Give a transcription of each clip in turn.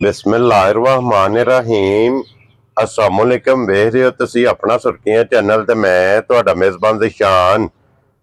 बिस्मिल्लाहिर्रहमानिर्रहीम अस्सलामुअलैकुम। वेख रहे हो तुसी अपना सुर्खियां चैनल ते मैं तुहाडा मेजबान ज़िशान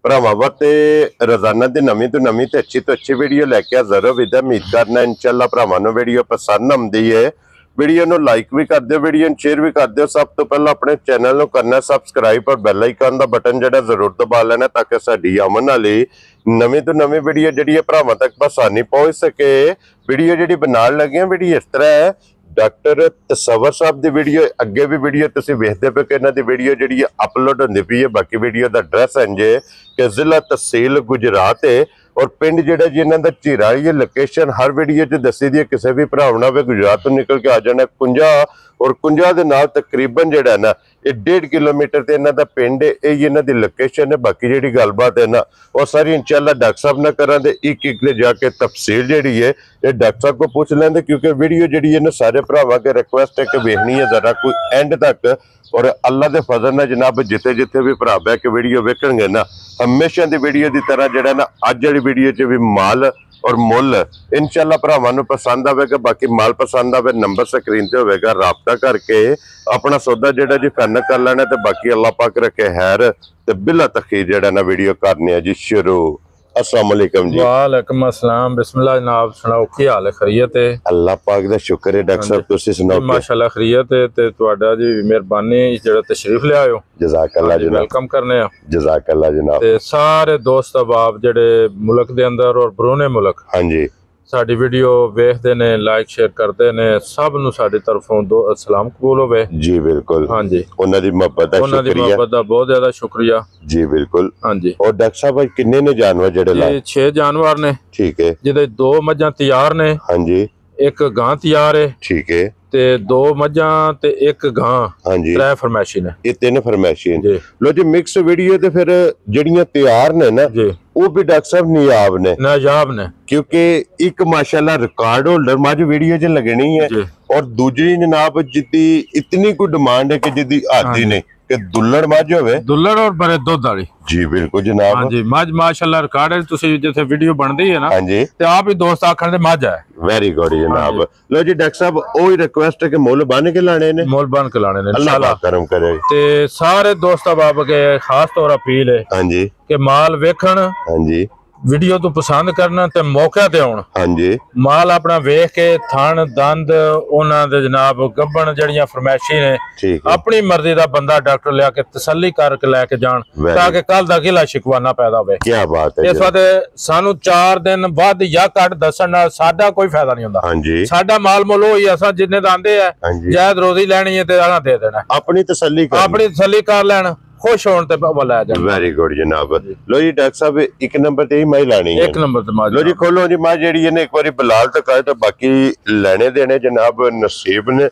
भरावां ते रोजाना दी नवीं तो नवीं ते अच्छी वीडियो लैके हाज़र हो। उम्मीद करना इंशाअल्लाह भरावां नूं वीडियो पसंद आउंदी है। वीडियो नूं लाइक भी कर दिओ, वीडियो नूं शेयर भी कर दिओ। सब तो पहला अपने चैनल नूं करना सबसक्राइब और बैल आइकन दा बटन जिहड़ा जरूर दबा लेना ताकि साडी आमन वाली नवीं तो नवीं वीडियो जिहड़ी है भरावां तक आसानी पहुंच सके। वीडियो जिहड़ी बनाउण लगे वीडियो इस तरह है, डॉक्टर तसव्वुर साहब दी वीडियो अगे भी वीडियो तुसीं वेखदे पे कि इन्हां दी वीडियो जिहड़ी है अपलोड होंदी पई है। बाकी वीडियो दा एड्रैस इंज है कि जिला तहसील गुजरात है और पिंड जिहड़ा जी इन्हां दा झीरा। ये लोकेशन हर वीडियो च दसी दी है, किसी भी भरा वे गुजरात तो निकल के आ जाना कुंजा और कुंजा दे नाल तकरीबन जिहड़ा ना ये 1.5 किलोमीटर ते इन्हां दा पिंड है। ये इन्हां दी लोकेशन है। बाकी जिहड़ी गलबात है ना वो सारी इंशाअल्लाह डॉक्टर साहब ना करा दे एक दे जाके तफसील जिहड़ी है ये डॉक्टर साहब को पूछ लेंदे, क्योंकि वीडियो जिहड़ी है ना सारे भरावां के रिक्वेस्ट है कि वेखनी है जरा कोई एंड तक। और अल्लाह दे फजल नाल जनाब जिथे जिथे भी भरा बह के वीडियो वेखणगे ना हमेशा दी वीडियो की तरह जिहड़ा ना अज वाली वीडियो च भी माल और मुल इंशाअल्लाह भरावां नूं पसंद आवेगा। बाकी माल पसंद आवे नंबर स्क्रीन ते होवेगा, राबता करके अपना सौदा जिहड़ा जी फाइनल कर लेना। ते बाकी अल्लाह पाक रखे खैर ते बिला तखीर जिहड़ा ना वीडियो करनी है जी शुरू। अस्सलाम वालेकुम जी। वालेकुम अस्सलाम। बिस्मिल्लाह जनाब, सुनाओ की हाल है? खैरियत है? अल्लाह पाक दा शुक्र है। डॉक्टर साहब तुसीं सुनाओ? माशाअल्लाह खैरियत है ते तुहाडा जी मेहरबानी जेड़ा तशरीफ ले आयो। जज़ाकल्लाह जनाब। वेलकम करने आ। जज़ाकल्लाह जनाब। ते सारे दोस्त अहबाब जेड़े मुल्क दे अंदर और बरूने मुल्क हाँ जी साडी वीडियो वेखदे ने, लाइक शेयर करते ने, सब नूं साडी तरफों दो सलाम कबूल होवे जी। बिल्कुल हाँ जी, उन्हां दी मोहब्बत दा उन्हां दी शुक्रिया मोहब्बत दा बहुत ज्यादा शुक्रिया जी। बिल्कुल हाँ जी। और डॉक्टर साहब भाई किन्ने ने जानवर जेड़े लाए? ये 6 जानवर ने, ठीक है। जिहदे 2 मज्जां तैयार ने, हाँ जी एक गां तैयार है, ठीक है। ते 2 मज्जां ते एक गां, हाँ जी 3 फरमैशी ने। ये 3 फरमैशी जी। लो जी मिक्स वीडियो ते फिर जड़ियां तैयार ने ना जी वो भी डॉक्टर साहब नियाब ने, नायाब ने, क्योंकि एक माशाल्लाह रिकॉर्ड होल्डर मज वीडियो च लगनी है जी। और दूसरी जनाब जिद्दी इतनी कोई डिमांड है कि जिद्दी आदि नहीं कि दुल्लड़ मज होवे, दुल्लड़ और बड़े दुध वाली। जी बिल्कुल जनाब। हाँ जी, मज माशाल्लाह रिकॉर्ड है। तुसी जिथे वीडियो बनदी है ना हाँ जी ते आप ही दोस्त आखण दे मज है। वेरी गुड जनाब। लो जी डॉक्टर साहब ओही रिक्वेस्ट है कि मुल बन के लाने ने, मोल बन के लाने ने अल्लाह इंशाल्लाह। पाक करम करे। ते सारे दोस्त अहबाब के खास तौर अपील है हाँ जी कि माल वेखण, हाँ जी वीडियो तो पसंद करना ते मौके ते आउण। हाँ जी माल अपना वेख के थन दंद उन्हां दे जनाब गब्बन जड़ियां फरमैशी ने ठीक है। अपनी मर्जी दा बंदा डॉक्टर लिया के तसल्ली करके लेके जान ताकि कल दा गिला शिकवा ना पैदा होवे। क्या बात है। इस वक्त सानू 4 दिन बाद या घट दसन नाल साडा कोई फायदा नहीं हुंदा। हाँ जी साडा माल मुल होई असा जिन्ने दा आंदे है हाँ जी जायद रोजी लेनी है ते आना दे देना, अपनी तसल्ली कर, अपनी तसल्ली कर लेना, खुश होन ते ले जान। वेरी गुड जनाब। लो जी डॉक्टर साहब एक नंबर ते ही माई लानी है। एक नंबर ते माल। लो जी खोलो जी मां जेड़ी है एक बारी बिलाल तक आए तो बाकी लेने देने जनाब नसीब ने।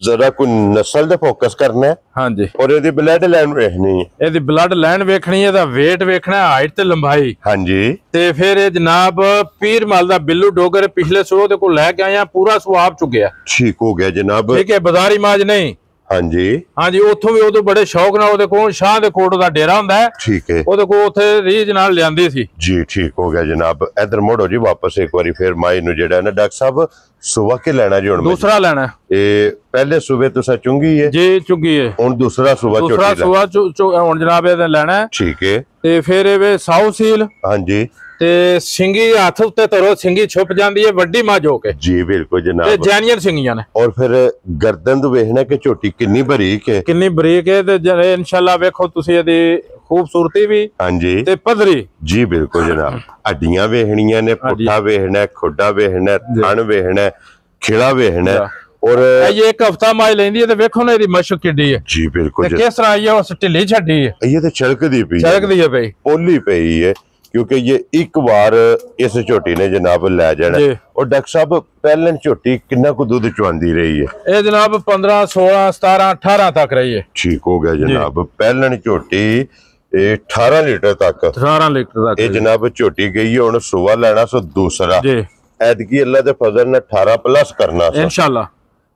जरा कोई नस्ल दे फोकस करना है हाँ जी। और ਇਹਦੀ ब्लड लाइन ਵੇਖਣੀ है, ਇਹਦੀ ਬਲੱਡ ਲਾਈਨ ਵੇਖਣੀ ਹੈ, ਇਹਦਾ weight ਵੇਖਣਾ ਹੈ, ਹਾਈਟ ਤੇ ਲੰਬਾਈ। हाँ जी ਤੇ ਫਿਰ ਇਹ ਜਨਾਬ ਪੀਰ ਮਲ ਦਾ ਬਿੱਲੂ ਡੋਗਰ ਪਿਛਲੇ ਸੂਹ ਦੇ ਕੋਲ ਲੈ ਕੇ ਆਇਆ, ਪੂਰਾ ਸਵਾਬ ਚੁੱਕਿਆ। ठीक हो गया जनाब। ਠੀਕ ਹੈ, ਬਾਜ਼ਾਰੀ ਮਾਜ ਨਹੀਂ। हाँ जी हाँ जी, ਉੱਥੋਂ ਵੀ ਉਦੋਂ ਬੜੇ ਸ਼ੌਕ ਨਾਲ ਉਹਦੇ ਕੋਲ ਸ਼ਾਹ ਦੇ ਕੋਟ ਦਾ ਡੇਰਾ ਹੁੰਦਾ ਹੈ, ठीक है ਉਹਦੇ ਕੋਲ ਉੱਥੇ ਰੀਝ ਨਾਲ ਲਿਆਂਦੀ ਸੀ जी। ठीक हो गया जनाब। इधर मोड़ो जी वापस एक बारी फिर माई नु जेड़ा ना डॉक्टर साहब सुबह के लेना जी हुन दूसरा लेना है। ये पहले सुबह तुसा चुंगी है जी चुगी है, हुन दूसरा सुबह दूसरा सुबह ਹੁਣ ਜਨਾਬ ਇਹਦਾ ਲੈਣਾ ਹੈ। ठीक है। ਤੇ ਫਿਰ ਇਹ ਸਾਊ ਸੀਲ हाँ जी ਤੇ ਸਿੰਗੀ ਹੱਥ ਉੱਤੇ ਧਰੋ, ਸਿੰਗੀ ਛੁਪ ਜਾਂਦੀ ਹੈ ਵੱਡੀ ਮੱਝ ਹੋ ਕੇ। जी बिल्कुल ਤੇ जनाब। ਜੈਨੀਅਨ ਸਿੰਗੀਆਂ ਨੇ। और फिर गर्दन तो वेखना कि झोटी कितनी बारीक है, किन्नी बरीक है ते इंशाल्लाह वेखो तुसी ਇਹਦੀ खूबसूरती भी हाँ जी ते पधरी। जी बिल्कुल जनाब। हड्डियां वेखनियां ने, पुट्ठा वेखना है, खुड्डा वेखना है, थन वेखना है, खिला वेखना है। और ये एक हफ्ता माई लेंदी है ते वेखो ना ਇਹਦੀ मशक किड्डी है जी बिल्कुल ते किस तरह ये उस ढिली छड्डी है, ये तो छलकदी पई छलकदी है पई पोली पई है, क्योंकि ये एक बार इस झोटी ने जनाब लै जाना। जी। और डॉक्टर साहब पहले झोटी कितना को दूध चुआंदी रही है? ये जनाब 15 16 17 18 तक रही है। ठीक हो गया जनाब। पहले झोटी 18 लीटर तक, 18 लीटर तक ये जनाब झोटी गई है। हुन सुबह लेना सो दूसरा जी ऐदकी अल्लाह दे फजल ने 18 प्लस करना सा। इंशाल्लाह।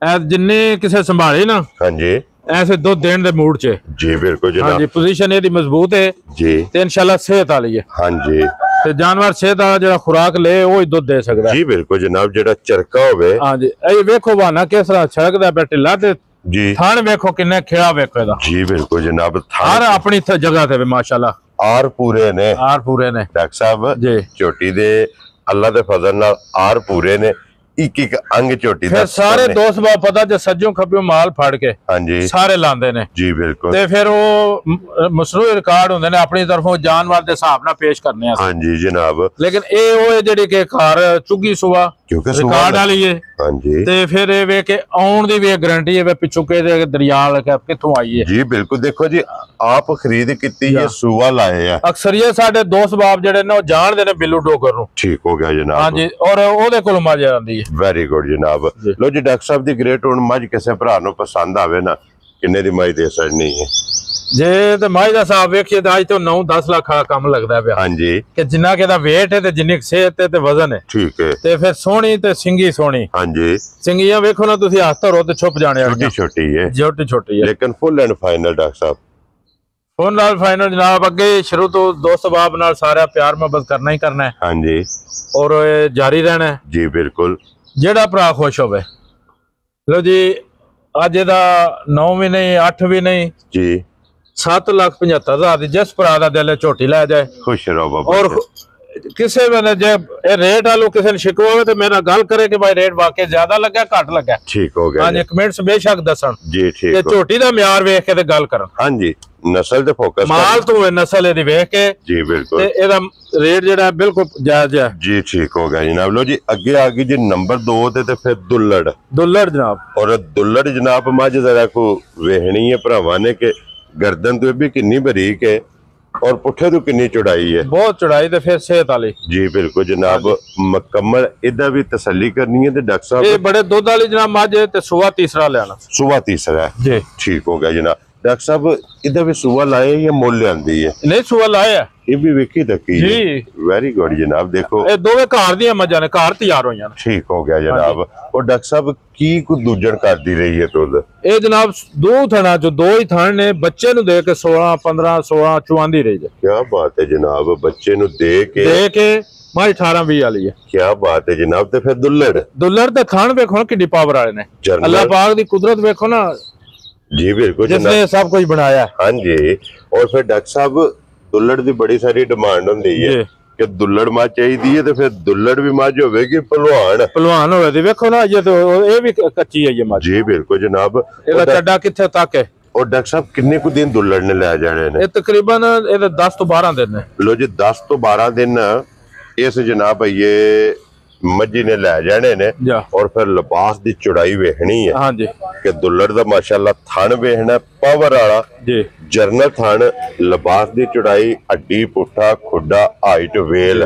ऐ जिन्ने किसे संभाली ना हाँ जी ऐसे दुध देने दे मूड च। जी बिल्कुल हाँ जनाब। जी, पोजीशन ਇਹਦੀ मजबूत है जी ते इंशाल्लाह सेहत वाली है। हाँ जी ਤੇ ਜਾਨਵਰ ਸਿਹਤ ਦਾ ਜਿਹੜਾ ਖੁਰਾਕ ਲੇ ਉਹ ਹੀ ਦੁੱਧ ਦੇ ਸਕਦਾ ਜੀ ਬਿਲਕੁਲ ਜਨਾਬ, ਜਿਹੜਾ ਚਰਕਾ ਹੋਵੇ। ਹਾਂਜੀ ਇਹ ਵੇਖੋ ਬਹਾਨਾ ਕਿਸ ਤਰ੍ਹਾਂ ਛੜਕਦਾ ਪਿਆ ਢਿੱਲਾ ਤੇ ਜੀ, ਥਣ ਵੇਖੋ ਕਿੰਨੇ ਖਿਆ ਵੇਖੋ ਇਹਦਾ। ਜੀ ਬਿਲਕੁਲ ਜਨਾਬ, ਹਰ ਆਪਣੀ ਜਗ੍ਹਾ ਤੇ ਮਾਸ਼ਾਅੱਲਾ ਆਰ ਪੂਰੇ ਨੇ, ਆਰ ਪੂਰੇ ਨੇ ਡਾਕਟਰ ਸਾਹਿਬ ਜੀ। ਝੋਟੀ ਦੇ ਅੱਲਾ ਦੇ ਫਜ਼ਲ ਨਾਲ ਆਰ ਪੂਰੇ ਨੇ, ਇੱਕ ਇੱਕ ਅੰਗ ਝੋਟੀ ਦਾ। ਫਿਰ ਸਾਰੇ ਦੋਸਤ ਬਾ ਪਤਾ ਜੇ ਸੱਜੋਂ ਖੱਬਿਓਂ ਮਾਲ ਫੜ ਕੇ ਹਾਂਜੀ ਸਾਰੇ ਲਾਉਂਦੇ ਨੇ ਜੀ ਬਿਲਕੁਲ। ਤੇ ਫਿਰ ਉਹ ਮਸਨੂਈ ਰਿਕਾਰਡ ਹੁੰਦੇ ਨੇ ਆਪਣੀ ਤਰਫੋਂ ਜਾਨਵਰ ਦੇ ਹਿਸਾਬ ਨਾਲ ਪੇਸ਼ ਕਰਨੇ ਆ। ਹਾਂਜੀ ਜਨਾਬ, ਲੇਕਿਨ ਇਹ ਉਹ ਜਿਹੜੀ ਕਿ ਘਰ ਚੁੱਗੀ ਸੁਆ ਕਿਉਂਕਿ ਰਿਕਾਰਡ ਵਾਲੀ ਹੈ। ਹਾਂਜੀ ਤੇ ਫਿਰ ਇਹ ਵੇ ਕਿ ਆਉਣ ਦੀ ਵੀ ਗਾਰੰਟੀ ਹੈ, ਪਿੱਛੋਂ ਕਿਹਦੇ ਦਰਿਆਲ ਕਿੱਥੋਂ ਆਈ ਹੈ। ਜੀ ਬਿਲਕੁਲ, ਦੇਖੋ ਜੀ ਆਪ ਖਰੀਦ ਕੀਤੀ ਹੈ, ਸੂਆ ਲਾਏ ਆ। ਅਕਸਰੀਅਤ ਸਾਡੇ ਦੋਸਤ ਬਾਪ ਜਿਹੜੇ ਨੇ ਉਹ ਜਾਣਦੇ ਨੇ ਬਿੱਲੂ ਡੋਗਰ ਨੂੰ। ਠੀਕ ਹੋ ਗਿਆ ਜਨਾਬ। ਹਾਂਜੀ, ਔਰ ਉਹਦੇ ਕੋਲ ਮੱਝ ਆਉਂਦੀ ਹੈ। ਵੈਰੀ ਗੁੱਡ ਜਨਾਬ। ਲੋ ਜੀ ਡਾਕਟਰ ਸਾਹਿਬ ਦੀ ਗ੍ਰੇਟ ਹੁਣ ਮੱਝ ਕਿਸੇ ਭਰਾ ਨੂੰ ਪਸੰਦ ਆਵੇ ਨਾ, ਕਿੰਨੇ ਦੀ ਮੱਝ ਦੇ ਸਕਣੀ ਹੈ? ਜੇ ਤੇ ਮੱਝ ਦਾ ਹਿਸਾਬ ਵੇਖੀਏ ਤਾਂ ਅੱਜ ਤੋਂ 9-10 ਲੱਖ ਦਾ ਕੰਮ ਲੱਗਦਾ ਪਿਆ। ਹਾਂਜੀ, ਕਿ ਜਿੰਨਾ ਕਿ ਇਹਦਾ weight ਹੈ ਤੇ ਜਿੰਨੀ ਸਿਹਤ ਹੈ ਤੇ ਵਜ਼ਨ ਹੈ। ਠੀਕ ਹੈ। ਤੇ ਫਿਰ ਸੋਹਣੀ ਤੇ ਸਿੰਗੀ ਸੋਹਣੀ। ਹਾਂਜੀ, ਸਿੰਗੀਆਂ ਵੇਖੋ ਨਾ ਤੁਸੀਂ, ਹੱਥ ਧਰੋ ਤੇ ਛੁਪ ਜਾਣੇ। ਛੋਟੀ ਛੋਟੀ ਹੈ, ਛੋਟੀ ਛੋਟੀ ਹੈ, ਲੇਕਿਨ full and final doctor Sahib. Phone ਨਾਲ ਫਾਈਨਲ ਜਨਾਬ। ਅੱਗੇ ਸ਼ੁਰੂ ਤੋਂ ਦੋਸਤ ਬਾਬ ਨਾਲ ਸਾਰਾ ਪਿਆਰ ਮੁਹੱਬਤ ਕਰਨਾ ਹੀ ਕਰਨਾ ਹੈ। ਹਾਂਜੀ, ਔਰ ਇਹ ਜਾਰੀ ਰਹਿਣਾ ਹੈ। ਜੀ ਬਿਲਕੁਲ। ਜਿਹੜਾ ਭਰਾ ਖੁਸ਼ ਹੋਵੇ। ਲੋ ਜੀ, ਅੱਜ ਇਹਦਾ 9 ਵੀ ਨਹੀਂ 8 ਵੀ ਨਹੀਂ ਜੀ 7,75,000 ਦੀ ਜਿਸ ਭਰਾ ਦਾ ਦਿਲ ਝੋਟੀ ਲੈ ਜਾਏ, ਖੁਸ਼ ਰਹੋ ਬਾਬਾ। ਔਰ ਕਿਸੇ ਵੇਲੇ ਜੇ ਇਹ ਰੇਟ ਆਲੂ ਕਿਸੇ ਨੇ ਸ਼ਿਕਵਾ ਹੋਵੇ ਤੇ ਮੇਰੇ ਨਾਲ ਗੱਲ ਕਰੇ ਕਿ ਭਾਈ ਰੇਟ ਵਾਕਈ ਜ਼ਿਆਦਾ ਲੱਗਾ ਘੱਟ ਲੱਗਾ। ਠੀਕ ਹੋ ਗਿਆ। ਹਾਂਜੀ, ਕਮੈਂਟਸ ਬੇਸ਼ੱਕ ਦੱਸਣ ਜੀ ਠੀਕ ਤੇ ਝੋਟੀ ਦਾ ਮਿਆਰ ਵੇਖ ਕੇ ਤੇ ਗੱਲ ਕਰਨ। ਹਾਂਜੀ, ਨਸਲ ਤੇ ਫੋਕਸ ਮਾਲ ਤੋਂ ਨਸਲ ਇਹਦੀ ਵੇਖ ਕੇ ਜੀ ਬਿਲਕੁਲ, ਤੇ ਇਹਦਾ ਰੇਟ ਜਿਹੜਾ ਬਿਲਕੁਲ ਜਾਇਜ਼ ਹੈ। ਜੀ ਠੀਕ ਹੋ ਗਿਆ ਜਨਾਬ। ਲੋ ਜੀ ਅੱਗੇ ਆ ਗਈ ਜੀ ਨੰਬਰ 2 ਤੇ ਫਿਰ ਦੁੱਲੜ। ਦੁੱਲੜ ਜਨਾਬ। ਔਰ ਦੁੱਲੜ ਜਨਾਬ ਮੱਝ ਜ਼ਰਾ ਕੋ ਵੇਖਣੀ ਹੈ ਭਰਾਵਾਂ ਨੇ ਕਿ ਗਰਦਨ ਤੋਂ ਵੀ ਕਿੰਨੀ ਬਰੀਕ ਹੈ ਔਰ ਪੁੱਠੇ ਤੋਂ ਕਿੰਨੀ ਚੌੜਾਈ ਹੈ। ਬਹੁਤ ਚੌੜਾਈ ਤੇ ਫਿਰ ਸਿਹਤ ਵਾਲੀ। ਜੀ ਬਿਲਕੁਲ ਜਨਾਬ, ਮੁਕੰਮਲ ਇਹਦਾ ਵੀ ਤਸੱਲੀ ਕਰਨੀ ਹੈ ਤੇ ਡਾਕਟਰ ਸਾਹਿਬ ਇਹ ਬੜੇ ਦੁੱਧ ਵਾਲੀ ਜਨਾਬ ਮੱਝ ਹੈ ਤੇ ਸੂਆ ਤੀਸਰਾ ਲੈਣਾ। ਸੂਆ ਤੀਸਰਾ ਜੀ ਠੀਕ ਹੋ ਗਿਆ ਜਨਾਬ। ਡਾਕਟਰ ਸਾਹਿਬ ਇਹਦਾ ਵੀ ਸੂਆ ਲਾਏ ਜਾਂ ਮੁੱਲ ਲਿਆਂਦੀ ਹੈ? ਨਹੀਂ ਸੂਆ ਲਾਇਆ ਇਹ ਵੀ ਵੇਖੀ ਤੱਕੀ ਜੀ। ਵੈਰੀ ਗੁੱਡ ਜਨਾਬ। ਦੇਖੋ ਇਹ ਦੋਵੇਂ ਘਰ ਦੀਆਂ ਮੱਝਾਂ ਨੇ, ਘਰ ਤਿਆਰ ਹੋਈਆਂ ਨੇ। ਠੀਕ ਹੋ ਗਿਆ ਜਨਾਬ। ਔਰ ਡਾਕਟਰ ਸਾਹਿਬ ਕੀ ਕੋ ਦੂਜਣ ਕਰਦੀ ਰਹੀ ਹੈ ਦੁੱਧ? ਇਹ ਜਨਾਬ ਦੋ ਥਣਾ ਚੋਂ ਦੋ ਹੀ ਥਣ ਨੇ, ਬੱਚੇ ਨੂੰ ਦੇ ਕੇ 16 15 16 ਚੁਆਂਦੀ ਰਹੀ ਹੈ। ਕੀ ਬਾਤ ਹੈ ਜਨਾਬ, ਬੱਚੇ ਨੂੰ ਦੇ ਕੇ ਮੱਝ 18 20 ਵਾਲੀ ਹੈ। ਕੀ ਬਾਤ ਹੈ ਜਨਾਬ। ਤੇ ਫਿਰ ਦੁੱਲੜ ਤੇ ਥਣ ਵੇਖੋ ਕਿੰਨੀ ਪਾਵਰ ਵਾਲੇ ਨੇ। ਅੱਲਾਹ ਪਾਕ ਦੀ ਕੁਦਰਤ ਵੇਖੋ ਨਾ। ਜੀ ਬਿल्कुल जिसने सब कुछ बनाया। हाँ जी। और फिर डॉक्टर साहब दुल्लड़ की बड़ी सारी डिमांड होती है कि दुल्लड़ मां चाहिए तो फिर दुल्लड़ भी मां होगी पहलवान होवे दी वेखो ना, ये तो ये भी कच्ची है ये मां। जी बिल्कुल जनाब। ਇਹਦਾ ਚੱਡਾ ਕਿੱਥੇ ਤੱਕ ਹੈ? और डॉक्टर साहब किन्ने को दिन दुल्लड़ ने ले जाने ने? ਇਹ ਤਕਰੀਬਨ ਇਹਦੇ 10 ਤੋਂ 12 ਦਿਨ ਨੇ। लो जी 10 ਤੋਂ 12 दिन इस जनाब ये मज्जी ने ले जाने ने। और फिर लिबास की चौड़ाई वेखनी है। हाँ जी। कि दुल्लड़ दा माशाल्लाह थन वेखना पावर वाला जी, जरनल थन, लिबास की चौड़ाई, हड्डी पुट्ठा खुडा हाइट वेल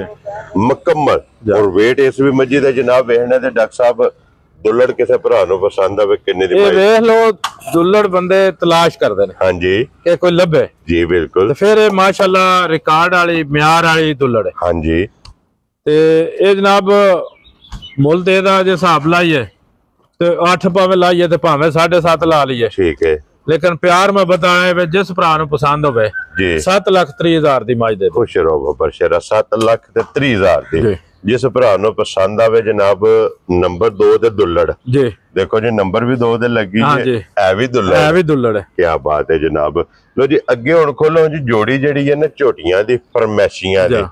मुकम्मल। और वेट इस भी मज्जी दा जनाब वेखना ते डॉक्टर साहब दुल्लड़ किसी भरा नूं पसंद आवे किन्ने दी? ये वेख लो दुल्लड़ बंदे तलाश करदे ने। हाँ जी कि कोई लभे। जी बिल्कुल। ते फिर माशाल्लाह रिकॉर्ड वाली म्यार वाली दुल्लड़ है। हाँ जी। ਤੇ ਇਹ ਜਨਾਬ ਮੁੱਲ ਤੇ ਇਹਦਾ ਜੇ ਹਿਸਾਬ ਲਾਈਏ ਤੇ 8 ਭਾਵੇਂ ਲਾਈਏ ਤੇ ਭਾਵੇਂ 7.5 ਲਾ ਲਈਏ। ठीक है। लेकिन प्यार में बताए वे जिस भरा ਨੂੰ ਪਸੰਦ ਹੋਵੇ जी 7,30,000 ਦੀ ਮੱਝ ਦੇ। खुश रहो बाबा शेरा। 7,30,000 दी जिस भरा नूं पसंद आवे जनाब। नंबर 2 ते दुल्लड़ जी। देखो जी नंबर भी 2 ते लगी हाँ है, जी। है भी दुल्लड़ है भी दुल्लड़ है। क्या बात है जनाब। लो जी अगे हुण खोलो जी जोड़ी जेड़ी है ना झोटियां दी फरमैशियां दी।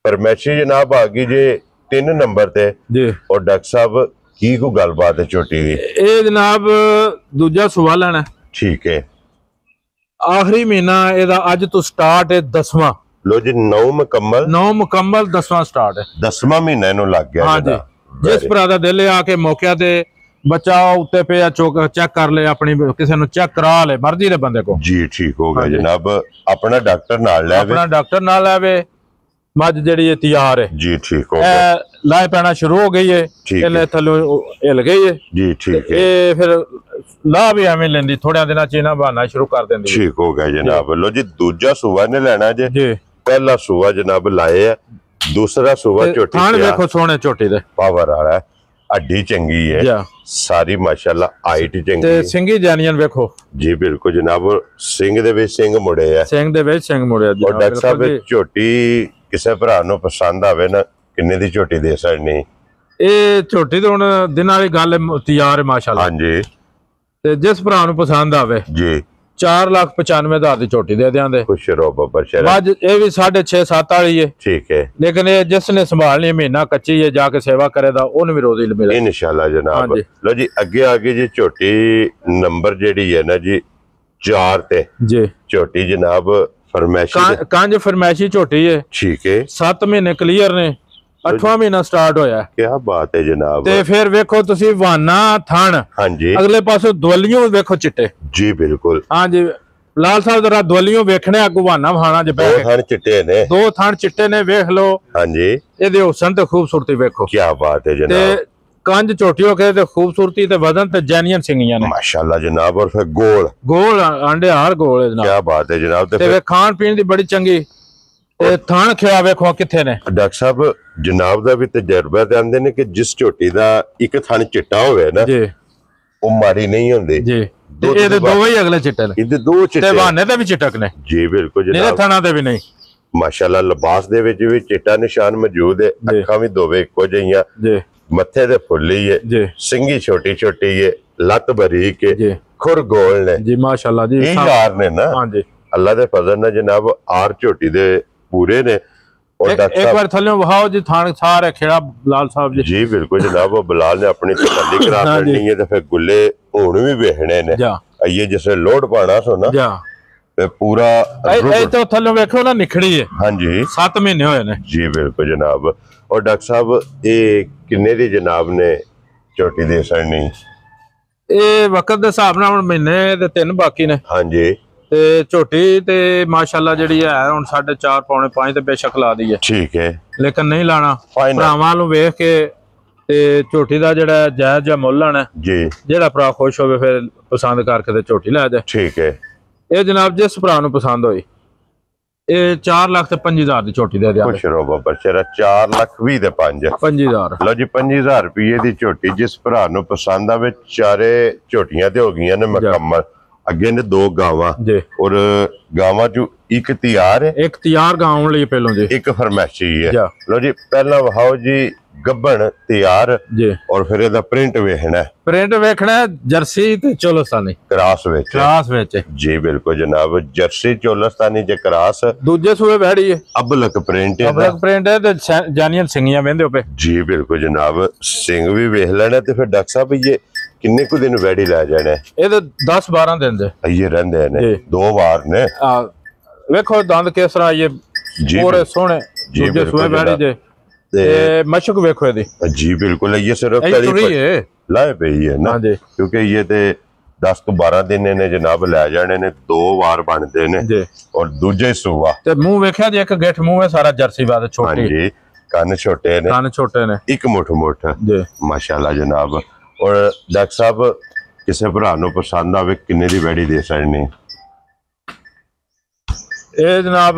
फरमैशी जनाब आ गई जे 3 नंबर ते जी। और डॉक्टर साहब की को गलबात है झोटी दी? ਇਹ ਜਨਾਬ ਦੂਜਾ ਸੂਆ ਲੈਣਾ। ठीक है। ਆਖਰੀ ਮਹੀਨਾ ਇਹਦਾ ਅੱਜ ਤੋਂ ਸਟਾਰਟ ਹੈ 10ਵਾਂ। लो जी 9 मुकम्मल 9 ਮੁਕੰਮਲ 10ਵਾਂ ਸਟਾਰਟ ਹੈ। 10ਵਾਂ ਮਹੀਨਾ ਇਹਨੂੰ ਲੱਗ ਗਿਆ। हाँ जी। जिस भरा ਦਾ ਦਿਲ ਆ ਕੇ ਮੌਕਿਆਂ ਤੇ ਬੱਚਾ ਉੱਤੇ ਪਿਆ ਚੈੱਕ ਕਰ ਲੈ, ਆਪਣੀ ਕਿਸੇ ਨੂੰ ਚੈੱਕ ਕਰਾ ਲੈ ਮਰਜ਼ੀ ਦੇ ਬੰਦੇ ਕੋ। जी ठीक हो गया जनाब। अपना डॉक्टर नाल ले ਆਪਣਾ ਡਾਕਟਰ ਨਾਲ ਆਵੇ। ਮੱਝ ਜਿਹੜੀ ਇਹ ਤਿਆਰ ਹੈ। जी ठीक हो गया। ਇਹ ਲਾਇ ਪੈਣਾ ਸ਼ੁਰੂ ਹੋ ਗਈ ਹੈ। ਇਹਨੇ ਥੱਲੇ ਹਿਲ ਗਈ ਹੈ। जी ठीक है। ਇਹ ਫਿਰ ਲਾ ਵੀ ਐਵੇਂ ਲੈਂਦੀ ਥੋੜਿਆਂ ਦਿਨਾਂ ਚ ਇਹਨਾਂ ਬਹਾਨਾ ਸ਼ੁਰੂ ਕਰ ਦਿੰਦੀ। ठीक हो गया जनाब। लो जी दूजा सूबा ने लेना जे। जी। पहला सूबा जनाब लाए है, दूसरा सूबा झोटी थान देखो सोने झोटी दे पावर वाला है, हड्डी चंगी है सारी माशाल्लाह, हाइट चंगी ते सिंगी जानियन देखो। जी बिल्कुल जनाब। सिंह दे विच सिंह मुड़े है। सिंह दे विच सिंह मुड़े। और डॉक्टर साहब झोटी ਕਿਸੇ ਭਰਾ ਨੂੰ ਪਸੰਦ ਆਵੇ ਨਾ ਕਿੰਨੇ ਦੀ ਝੋਟੀ ਦੇ ਸਕਣੀ? ਇਹ ਝੋਟੀ ਤਾਂ ਹੁਣ ਦਿਨਾਂ ਵਾਲੀ ਗੱਲ ਤਿਆਰ ਹੈ ਮਾਸ਼ਾਅੱਲਾ। ਹਾਂਜੀ ਤੇ ਜਿਸ ਭਰਾ ਨੂੰ ਪਸੰਦ ਆਵੇ ਜੀ 4,95,000 ਦੀ ਝੋਟੀ ਦੇ ਦਿਆਂਦੇ। ਖੁਸ਼ ਰਹੋ ਬੱਬਰ ਸ਼ੇਰ। ਬਾਅਦ ਇਹ ਵੀ 6.5-7 ਵਾਲੀ ਹੈ, ਠੀਕ ਹੈ, ਲੇਕਿਨ ਇਹ ਜਿਸ ਨੇ ਸੰਭਾਲਣੀ ਮਹੀਨਾ ਕੱਚੀ ਹੈ, ਜਾ ਕੇ ਸੇਵਾ ਕਰੇਦਾ ਉਹਨੂੰ ਵੀ ਰੋਜ਼ੀ ਮਿਲੇ ਇਨਸ਼ਾਅੱਲਾ ਜਨਾਬ। ਹਾਂਜੀ। ਲੋ ਜੀ ਅੱਗੇ ਜੀ ਝੋਟੀ ਨੰਬਰ ਜਿਹੜੀ ਹੈ ਨਾ ਜੀ 4 ਤੇ ਜੀ ਝੋਟੀ ਜਨਾਬ ਫਰਮੈਸ਼ੀ ਕੰਜ ਫਰਮੈਸ਼ੀ ਝੋਟੀ ਹੈ। ਠੀਕ ਹੈ, 7 ਮਹੀਨੇ ਕਲੀਅਰ ਨੇ, 8ਵਾਂ ਮਹੀਨਾ ਸਟਾਰਟ ਹੋਇਆ। ਕੀ ਬਾਤ ਹੈ ਜਨਾਬ। ਤੇ ਫਿਰ ਵੇਖੋ ਤੁਸੀਂ ਵਾਨਾ ਥਣ, ਹਾਂਜੀ ਅਗਲੇ ਪਾਸੋਂ ਦਵਲੀਆਂ ਵੇਖੋ ਚਿੱਟੇ। ਜੀ ਬਿਲਕੁਲ। ਹਾਂਜੀ ਲਾਲ ਸਾਹਿਬ ਜਰਾ ਦਵਲੀਆਂ ਵੇਖਣੇ, ਅੱਗੋਂ ਵਾਨਾ ਵਹਾਣਾ ਜੇ ਦੋ ਬਹਿ ਕੇ। ਥਣ ਚਿੱਟੇ ਨੇ। 2 ਥਣ ਚਿੱਟੇ ਨੇ, ਵੇਖ ਲਓ। ਹਾਂਜੀ ਇਹਦੇ ਹੁਸਨ ਤੇ ਖੂਬਸੂਰਤੀ ਵੇਖੋ। ਕੀ ਬਾਤ ਹੈ ਤੇ ਜਨਾਬ। ਕੰਜ ਝੋਟੀ ਹੋ ਕੇ ਤੇ ਖੂਬਸੂਰਤੀ ਤੇ ਵਜ਼ਨ ਤੇ ਜੈਨੀਅਨ ਸਿੰਘੀਆਂ ਨੇ ਮਾਸ਼ਾਅੱਲਾ ਜਨਾਬ। ਔਰ ਫਿਰ ਗੋਲ ਆਂਡੇ ਹਾਰ ਗੋਲ ਜਨਾਬ। ਕੀ ਬਾਤ ਹੈ ਜਨਾਬ। ਤੇ ਵੇ ਖਾਣ ਪੀਣ ਦੀ ਬੜੀ ਚੰਗੀ। ਤੇ ਥਣ ਖਿਆ ਵੇਖੋ ਕਿੱਥੇ ਨੇ। ਡਾਕਟਰ ਸਾਹਿਬ ਜਨਾਬ ਦਾ ਵੀ ਤਜਰਬਾ ਤੇ ਆਂਦੇ ਨੇ ਕਿ ਜਿਸ ਝੋਟੀ ਦਾ ਇੱਕ ਥਣ ਚਿੱਟਾ ਹੋਵੇ ਨਾ ਜੀ ਉਹ ਮਾੜੀ ਨਹੀਂ ਹੁੰਦੀ ਜੀ। ਤੇ ਇਹਦੇ ਦੋਵੇਂ ਹੀ ਅਗਲੇ ਚਿੱਟੇ ਨੇ, ਇਹਦੇ ਦੋ ਚਿੱਟੇ ਤੇ ਬਹਾਨੇ ਤੇ ਵੀ ਚਿੱਟਕ ਨੇ ਜੀ ਬਿਲਕੁਲ ਇਹਦੇ ਜਨਾਬ। ਥਣਾਂ ਤੇ ਵੀ ਨਹੀਂ। ਮਾਸ਼ਾਅੱਲਾ ਲਿਬਾਸ ਦੇ ਵਿੱਚ ਵੀ ਚਿੱਟਾ ਨਿਸ਼ਾਨ ਮੌਜੂਦ ਹੈ। ਅੱਖਾਂ ਵੀ ਦੋਵੇਂ ਇੱਕੋ ਜਿਹੀਆਂ, ਜੀ ਮੱਥੇ ਤੇ ਫੁੱਲੀ ਹੈ, ਜੀ ਸਿੰਗੀ ਛੋਟੀ ਛੋਟੀ ਹੈ, ਲੱਤ ਬਰੀਕ ਹੈ, ਜੀ ਖੁਰ ਗੋਲ ਨੇ ਜੀ ਮਾਸ਼ਾਅੱਲਾ ਜੀ। ਇਹ ਯਾਰ ਨੇ ਨਾ। ਹਾਂਜੀ ਅੱਲਾ ਦੇ ਫਜ਼ਲ ਨਾਲ ਜਨਾਬ ਆਰ ਝੋਟੀ ਦੇ ਪੂਰੇ ਨੇ। ਔਰ ਡਾਕਟਰ ਇੱਕ ਵਾਰ ਥੱਲੇ ਵਹਾਓ ਜੀ ਥਾਣ ਸਾਰੇ ਖੇੜਾ ਲਾਲ ਸਾਹਿਬ ਜੀ। ਜੀ ਬਿਲਕੁਲ ਜਨਾਬ। ਉਹ ਬਲਾਲ ਨੇ ਆਪਣੀ ਤਸੱਲੀ ਕਰਾ ਲੈਣੀ ਹੈ ਤੇ ਫਿਰ ਗੁੱਲੇ ਹੁਣ ਵੀ ਵੇਖਣੇ ਨੇ। ਜਾ ਇਹ ਜਿਸੇ ਲੋਡ ਪਾਣਾ ਸੋ ਨਾ ਜਾ ਤੇ ਪੂਰਾ ਇਹ ਤਾਂ ਥੱਲੇ ਵੇਖੋ ਨਾ ਨਿਖੜੀ ਹੈ। ਹਾਂਜੀ 7 ਮਹੀਨੇ ਹੋਏ ਨੇ ਜੀ ਬਿਲਕੁਲ ਜਨਾਬ। ਔਰ ਡਾਕਟਰ ਸਾਹਿਬ ਇਹ ਕਿੰਨੇ ਦੀ ਜਨਾਬ ਨੇ ਝੋਟੀ ਦੇ ਸਰਨੀ? ਇਹ ਵਕਤ ਦੇ ਹਿਸਾਬ ਨਾਲ ਹੁਣ ਮਹੀਨੇ ਦੇ 3 ਬਾਕੀ ਨੇ। ਹਾਂਜੀ ਤੇ ਝੋਟੀ ਤੇ ਮਾਸ਼ਾਅੱਲਾ ਜਿਹੜੀ ਹੈ ਹੁਣ 4.5 ਪੌਣੇ 5 ਤੇ ਬੇਸ਼ੱਕ ਲਾ ਦੀ ਹੈ, ਠੀਕ ਹੈ। ਲੇਕਿਨ ਨਹੀਂ ਲਾਣਾ। ਫਾਈਨਲ ਭਰਾਵਾਂ ਨੂੰ ਵੇਖ ਕੇ ਤੇ ਝੋਟੀ ਦਾ ਜਿਹੜਾ ਜਾਇਜ਼ ਜਿਹਾ ਮੁੱਲ ਆਣਾ, ਜੀ ਜਿਹੜਾ ਭਰਾ ਖੁਸ਼ ਹੋਵੇ ਫਿਰ ਪਸੰਦ ਕਰਕੇ ਤੇ ਝੋਟੀ ਲੈ ਜਾ। ਠੀਕ ਹੈ। ਇਹ ਜਨਾਬ ਜਿਸ ਭਰਾ ਨੂੰ ਪਸੰਦ ਹੋਈ ਇਹ 4,25,000 ਦੀ ਝੋਟੀ ਦੇ ਦਿਆਂਗੇ। ਖੁਸ਼ ਰਹੋ ਬਾਬਾ ਸ਼ੇਰਾ। 4,20,000 ਦੇ 5 25,000 ਲਓ ਜੀ 25,000 ਰੁਪਏ ਦੀ ਝੋਟੀ ਜਿਸ ਭਰਾ ਨੂੰ ਪਸੰਦ ਆਵੇ। ਚਾਰੇ ਝੋਟੀਆਂ ਤੇ ਹੋ ਗਈਆਂ ਨੇ ਮੁਕੰਮਲ। ਅੱਗੇ ਨੇ 2 ਗਾਵਾਂ ਜੀ, ਔਰ ਗਾਵਾਂ ਚੋਂ ਇੱਕ ਤਿਆਰ ਹੈ, ਇੱਕ ਤਿਆਰ ਗਾਉਣ ਲਈ ਪਹਿਲੋਂ ਜੀ, ਇੱਕ ਫਰਮੈਸ਼ੀ ਹੈ। ਜਾ ਲਓ ਜੀ ਪਹਿਲਾਂ ਵਹਾਓ ਜੀ ਗੱਬਣ ਤਿਆਰ ਜੀ। ਔਰ ਫਿਰ ਇਹਦਾ ਪ੍ਰਿੰਟ ਵੇਖਣਾ, ਪ੍ਰਿੰਟ ਵੇਖਣਾ ਜਰਸੀ ਤੇ ਚੋਲਸਤਾਨੀ ਕਰਾਸ ਵਿੱਚ। ਕਲਾਸ ਵਿੱਚ ਜੀ ਬਿਲਕੁਲ ਜਨਾਬ। ਜਰਸੀ ਚੋਲਸਤਾਨੀ ਜੇ ਕਰਾਸ ਦੂਜੇ ਸੂਏ ਵਹਿੜੀ ਹੈ, ਅਬਲਕ ਪ੍ਰਿੰਟ ਹੈ। ਅਬਲਕ ਪ੍ਰਿੰਟ ਹੈ ਤੇ ਜਾਨੀਅਨ ਸਿੰਘੀਆਂ ਵਹਿੰਦੇ ਉਪੇ। ਜੀ ਬਿਲਕੁਲ ਜਨਾਬ। ਸਿੰਘ ਵੀ ਵੇਖ ਲੈਣਾ ਤੇ ਫਿਰ ਡਾਕਟਰ ਸਾਹਿਬ ਇਹ ਕਿੰਨੇ ਕੁ ਦਿਨ ਵੈੜੀ ਲੈ ਜਾਣਾ? ਇਹਦੇ 10-12 ਦਿਨ ਦੇ ਇਹ ਰਹਿੰਦੇ ਨੇ ਜੀ। 2 ਵਾਰ ਨੇ। ਵੇਖੋ ਦੰਦ ਕਿਸ ਤਰ੍ਹਾਂ ਇਹ ਪੂਰੇ ਸੋਹਣੇ। ਜੀ ਦੂਜੇ ਸੂਏ ਬਿਲਕੁਲ ਵਹਿੜੀ ਦੇ ਤੇ ਮਸ਼ਕ ਵੇਖੋ ਇਹਦੀ। ਜੀ ਬਿਲकुल। ਇਹ ਸਿਰਫ ਟੁਰੀ ਹੈ ਲਾਏ ਪਈ ਹੈ ਨਾ, ਹਾਂਜੀ, ਕਿਉਂਕਿ ਇਹ ਤੇ 10 ਤੋਂ 12 ਦਿਨ ਨੇ ਜਨਾਬ ਲੈ ਜਾਣੇ ਨੇ। 2 ਵਾਰ ਬਣਦੇ ਨੇ ਜੀ। ਔਰ ਦੂਜੇ ਸੂਆ ਤੇ ਮੂੰਹ ਵੇਖਿਆ ਜੀ, ਇੱਕ ਗਿੱਠ ਮੂੰਹ ਹੈ ਸਾਰਾ ਜਰਸੀ ਬਾਦ ਛੋਟੀ। ਹਾਂਜੀ ਕੰਨ ਛੋਟੇ ਨੇ, ਕੰਨ ਛੋਟੇ ਨੇ, ਇੱਕ ਮੁੱਠ ਜੀ ਮਾਸ਼ਾਅੱਲਾ ਜਨਾਬ। ਔਰ ਡਾਕਟਰ ਸਾਹਿਬ ਕਿਸੇ ਭਰਾ ਨੂੰ ਪਸੰਦ ਆਵੇ ਕਿੰਨੇ ਦੀ ਵੈੜੀ ਦੇ ਸਕਣੀ? ਇਹ ਜਨਾਬ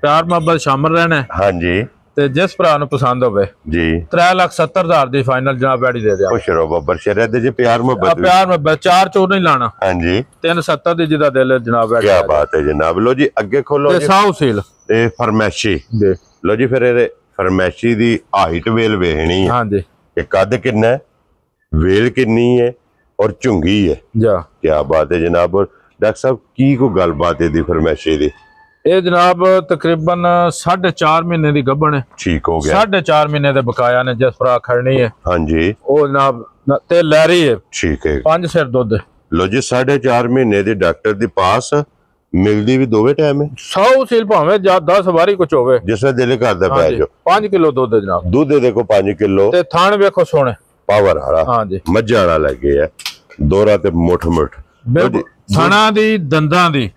ਪਿਆਰ ਮੁਹੱਬਤ ਸ਼ਾਮਲ ਰਹਿਣਾ। ਹਾਂਜੀ ਤੇ ਜਿਸ ਭਰਾ ਨੂੰ ਪਸੰਦ ਹੋਵੇ ਜੀ 3,70,000 ਦੀ ਫਾਈਨਲ ਜਨਾਬ ਵੈੜੀ ਦੇ ਦਿਆ। ਖੁਸ਼ ਰਹੋ ਬੱਬਰ ਸ਼ੇਰ ਦੇ ਜੀ। ਪਿਆਰ ਮੁਹੱਬਤ ਪਿਆਰ ਮੁਹੱਬਤ 4 ਚੋਰ ਨਹੀਂ ਲਾਣਾ। ਹਾਂਜੀ 3,70 ਦੀ ਜਿਹਦਾ ਦਿਲ ਹੈ ਜਨਾਬ ਵੈੜੀ। ਕੀ ਬਾਤ ਹੈ ਜਨਾਬ। ਲੋ ਜੀ ਅੱਗੇ ਖੋਲੋ ਤੇ ਜੀ। ਸਾਊ ਸੀਲ ਇਹ ਫਰਮੈਸ਼ੀ ਜੀ। ਲੋ ਜੀ ਫਿਰ ਇਹਦੇ ਫਰਮੈਸ਼ੀ ਦੀ ਹਾਈਟ ਵੇਲ ਵੇਖਣੀ ਹੈ ਹਾਂਜੀ ਕਿ ਕੱਦ ਕਿੰਨਾ ਹੈ, ਵੇਲ ਕਿੰਨੀ ਹੈ ਔਰ ਝੁੰਗੀ ਹੈ। ਜਾ ਕੀ ਬਾਤ ਹੈ ਜਨਾਬ। ਡਾਕਟਰ ਸਾਹਿਬ ਕੀ ਕੋ ਗੱਲਬਾਤ ਹੈ ਦੀ ਫਰਮੈਸ਼ੀ ਦੀ? ਇਹ ਜਨਾਬ ਤਕਰੀਬਨ 4.5 ਮਹੀਨੇ ਦੀ ਗੱਭਣ ਹੈ। ਠੀਕ ਹੋ ਗਿਆ। 4.5 ਮਹੀਨੇ ਦੇ ਬਕਾਇਆ ਨੇ। ਜਿਸ ਭਰਾ ਖੜਨੀ ਹੈ ਹਾਂਜੀ ਉਹ ਜਨਾਬ ਤੇ ਲੈਰੀ ਹੈ। ਠੀਕ ਹੈ। 5 ਸਿਰ ਦੁੱਧ। ਲੋ ਜੀ 4.5 ਮਹੀਨੇ ਦੀ ਡਾਕਟਰ ਦੀ ਪਾਸ ਮਿਲਦੀ ਵੀ ਦੋਵੇਂ ਟਾਈਮ ਹੈ। 100 ਸੀਲ ਭਾਵੇਂ ਜਾਂ 10 ਵਾਰੀ ਕੁਝ ਹੋਵੇ, ਜਿਸਾ ਦਿਲ ਕਰਦਾ ਪੈ ਜਾਓ। 5 ਕਿਲੋ ਦੁੱਧ ਹੈ ਜਨਾਬ। ਦੁੱਧ ਦੇਖੋ 5 ਕਿਲੋ। ਤੇ ਥਾਣ ਵੇਖੋ ਸੋਹਣੇ ਪਾਵਰ ਵਾਲਾ ਹਾਂਜੀ ਮੱਝਾਂ ਵਾਲਾ ਲੱਗੇ ਆ। ਦੋਰਾ ਤੇ ਮੁੱਠ ਬਿਲਕੁਲ। ਥਾਣਾ ਦੀ ਦੰਦਾਂ ਦੀ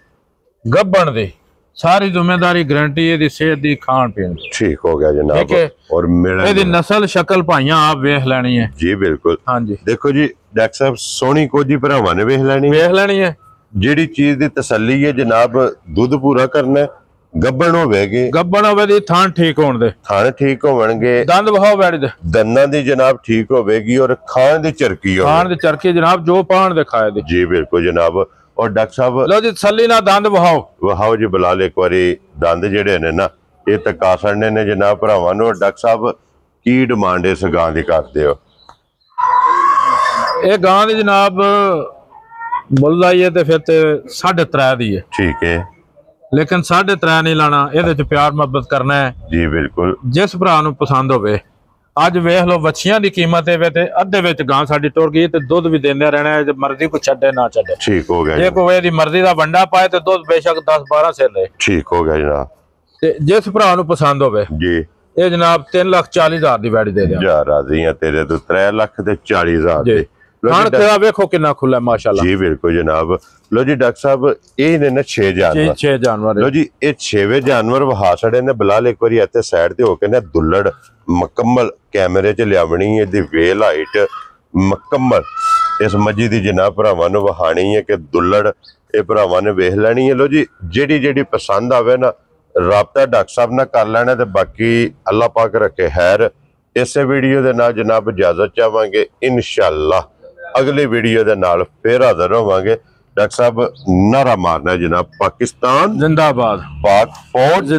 ਗੱਭਣ ਦੀ ਸਾਰੀ ਜ਼ਿੰਮੇਵਾਰੀ ਗਰੰਟੀ ਇਹਦੀ ਸਿਹਤ ਦੀ ਖਾਣ ਪੀਣ ਦੀ। ਠੀਕ ਹੋ ਗਿਆ ਜਨਾਬ। ਠੀਕ ਹੈ। ਔਰ ਮਿਲਣ ਇਹਦੀ ਨਸਲ ਸ਼ਕਲ ਭਾਈਆਂ ਆਪ ਵੇਖ ਲੈਣੀ ਹੈ। ਜੀ ਬਿਲकुल। ਹਾਂਜੀ ਦੇਖੋ ਜੀ ਡਾਕਟਰ ਸਾਹਿਬ ਸੋਹਣੀ ਕੋਜੀ ਭਰਾਵਾਂ ਨੇ ਵੇਖ ਲੈਣੀ। ਵੇਖ ਲੈਣੀ ਹੈ। ਜਿਹੜੀ ਚੀਜ਼ ਦੀ ਤਸੱਲੀ ਹੈ ਜਨਾਬ ਦੁੱਧ ਪੂਰਾ ਕਰਨਾ, ਗੱਭਣ ਹੋਵੇਗੀ, ਗੱਭਣ ਹੋਵੇ ਦੀ ਥਾਣ ਠੀਕ ਹੋਣ ਦੇ, ਥਣ ਠੀਕ ਹੋਣਗੇ, ਦੰਦ ਵਹਾਓ ਬੈਠ ਦੇ, ਦੰਦਾਂ ਦੀ ਜਨਾਬ ਠੀਕ ਹੋਵੇਗੀ ਔਰ ਖਾਣ ਦੀ ਚਰਕੀ ਹੋਵੇ। ਖਾਣ ਦੀ ਚਰਖੀ ਜਨਾਬ ਜੋ ਪਾਣ ਦੇ ਖਾਏ ਦੀ। ਜੀ ਬਿਲकुल ਜਨਾਬ। ਔਰ ਡਾਕਟਰ ਸਾਹਿਬ ਲੋ ਜੀ ਤਸੱਲੀ ਨਾਲ ਦੰਦ ਵਹਾਓ। ਵਹਾਓ ਜੀ ਬਲਾਲ ਇੱਕ ਵਾਰੀ ਦੰਦ ਜਿਹੜੇ ਨੇ ਨਾ ਇਹ ਤਕਾ ਛੱਡਨੇ ਨੇ ਜਨਾਬ ਭਰਾਵਾਂ ਨੂੰ। ਡਾਕਟਰ ਸਾਹਿਬ ਕੀ ਡਿਮਾਂਡ ਇਸ ਗਾਂ ਦੀ ਕਰਦੇ ਹੋ? ਇਹ ਗਾਂ ਦੀ ਜਨਾਬ ਮੁੱਲ ਲਾਈਏ ਤੇ ਫਿਰ ਤੇ 3.5 ਦੀ ਹੈ। ਠੀਕ ਹੈ, ਲੇਕਿਨ 3.5 ਨਹੀਂ ਲਾਣਾ, ਇਹਦੇ ਚ ਪਿਆਰ ਮੁਹੱਬਤ ਕਰਨਾ ਹੈ ਜੀ ਬਿਲਕੁਲ। ਜਿਸ ਭਰਾ ਨੂੰ ਪਸੰਦ ਹੋਵੇ। ਅੱਜ ਵੇਖ ਲਓ ਵੱਛੀਆਂ ਦੀ ਕੀਮਤ ਇਹ ਤੇ ਅੱਧੇ ਵਿੱਚ ਗਾਂ ਸਾਡੀ ਟੁਰ ਗਈ ਤੇ ਦੁੱਧ ਵੀ ਦਿੰਦੇ ਰਹਿਣਾ ਹੈ, ਜੇ ਮਰਜ਼ੀ ਕੋ ਛੱਡੇ ਨਾ ਛੱਡੇ। ਠੀਕ ਹੋ ਗਿਆ ਜੇ ਕੋਈ ਇਹਦੀ ਮਰਜ਼ੀ ਦਾ ਵੰਡਾ ਪਾਏ ਤੇ ਦੁੱਧ ਬੇਸ਼ੱਕ 10-12 ਸਿਰ ਦੇ। ਠੀਕ ਹੋ ਗਿਆ ਜਨਾਬ। ਤੇ ਜਿਸ ਭਰਾ ਨੂੰ ਪਸੰਦ ਹੋਵੇ ਜੀ ਇਹ ਜਨਾਬ 3,40,000 ਦੀ ਵੈੜੀ ਦੇ ਦਿਆਂ। ਜਾ ਰਾਜ਼ੀ ਆ ਤੇਰੇ ਤੋਂ 3,40,000 ਜੀ। ਦੇ। ਖਾਣ ਤੇਰਾ ਵੇਖੋ ਕਿੰਨਾ ਖੁੱਲਾ ਮਾਸ਼ਾਅੱਲਾ। ਜੀ ਬਿਲਕੁਲ ਜਨਾਬ। ਲੋ ਜੀ ਡਾਕਟਰ ਸਾਹਿਬ ਇਹ ਨੇ ਨਾ 6 ਜਾਨਵਰ। 6 ਜਾਨਵਰ। ਲੋ ਜੀ ਇਹ 6ਵੇਂ ਜਾਨਵਰ ਵਹਾ ਛੜੇ ਨੇ। ਬਲਾਲ ਇੱਕ ਵਾਰੀ ਇੱਥੇ ਸਾਈਡ ਤੇ ਹੋ ਕੇ ਨਾ ਦੁੱਲੜ ਮੁਕੰਮਲ ਕੈਮਰੇ 'ਚ ਲਿਆਵਣੀ ਹੈ, ਦੀ ਵੇਲ ਹਾਈਟ ਮੁਕੰਮਲ ਇਸ ਮੱਝੀ ਦੀ ਜਨਾਬ ਭਰਾਵਾਂ ਨੂੰ ਵਹਾਣੀ ਹੈ ਕਿ ਦੁੱਲੜ ਇਹ ਭਰਾਵਾਂ ਨੇ ਵੇਖ ਲੈਣੀ ਹੈ। ਲੋ ਜੀ ਜਿਹੜੀ ਪਸੰਦ ਆਵੇ ਨਾ ਰਾਬਤਾ ਡਾਕਟਰ ਸਾਹਿਬ ਨਾਲ ਕਰ ਲੈਣਾ। ਤੇ ਬਾਕੀ ਅੱਲਾਹ ਪਾਕ ਰੱਖੇ ਖੈਰ। ਇਸੇ ਵੀਡੀਓ ਦੇ ਨਾਲ ਜਨਾਬ ਇਜਾਜ਼ਤ ਚਾਹਾਂਗੇ। ਇਨਸ਼ਾਅੱਲਾ ਅਗਲੀ ਵੀਡੀਓ ਦੇ ਨਾਲ ਫੇਰ ਹਾਜ਼ਰ ਹੋਵਾਂਗੇ। ਡਾਕਟਰ ਸਾਹਿਬ ਨਾਰਾ ਮਾਰਨਾ ਜਨਾਬ, ਪਾਕਿਸਤਾਨ जिंदाबाद। पाक फौज।